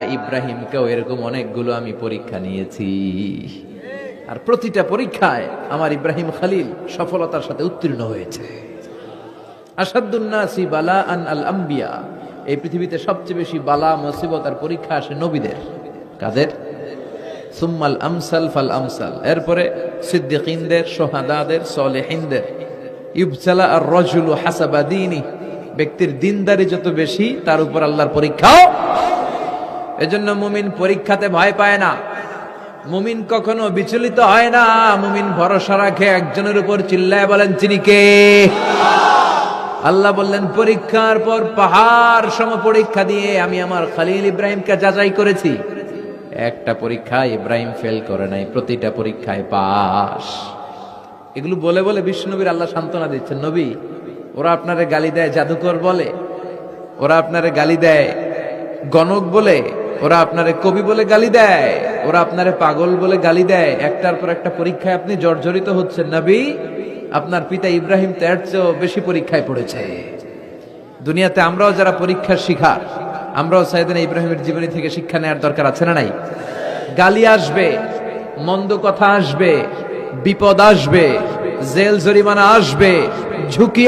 ইব্রাহিমকেও এরকম অনেকগুলো আমি পরীক্ষা নিয়েছি, আর প্রতিটা পরীক্ষায় আমার ইব্রাহিম খলিল সফলতার সাথে উত্তীর্ণ হয়েছে। আসাদুন নাসি বালাআন আল আম্বিয়া, এই পৃথিবীতে সবচেয়ে বেশি বালা মুসিবত আর পরীক্ষা আসে নবীদের। কাদের? সুম্মাল আমসাল ফাল আমসাল, এরপরে সিদ্দিকিনদের, শুহাদাদের, সালেহিনদের। ইবতালা আর রাজুলু হাসাবা দীনি, ব্যক্তির দিনদারি যত বেশি তার উপর আল্লাহর পরীক্ষাও। এজন্য মুমিন পরীক্ষাতে ভয় পায় না, মুমিন কখনো বিচলিত হয় না, মুমিন ভরসা রাখে একজনের উপর। চিল্লায় বলেন তিনি কে? আল্লাহ বললেন, পরীক্ষার পর পাহাড় সম পরীক্ষা দিয়ে আমি আমার খলিল ইব্রাহিমকে যাচাই করেছি। একটা পরীক্ষায় ইব্রাহিম ফেল করে নাই, প্রতিটা পরীক্ষায় পাস। এগুলো বলে বলে বিশ্বনবীর আল্লাহ সান্ত্বনা দিচ্ছেন, নবী ওরা আপনারে গালি দেয় জাদুকর বলে, ওরা আপনারে গালি দেয় গণক বলে, ওরা আপনারে কবি বলে গালি দেয়, ওরা আপনারে পাগল বলে গালি দেয়, একটার পর একটা পরীক্ষায় আপনি জর্জরিত হচ্ছেন। নবী, আপনার পিতা ইব্রাহিম তো এর চেয়েও বেশি পরীক্ষায় পড়েছে। দুনিয়াতে আমরাও যারা পরীক্ষার শিকার, আমরাও সাইয়েদনা ইব্রাহিমের জীবনী থেকে শিক্ষা নেওয়ার দরকার আছে না নাই? গালি আসবে, মন্দ কথা আসবে, বিপদ আসবে, জেল জরিমানা আসবে, ঝুঁকি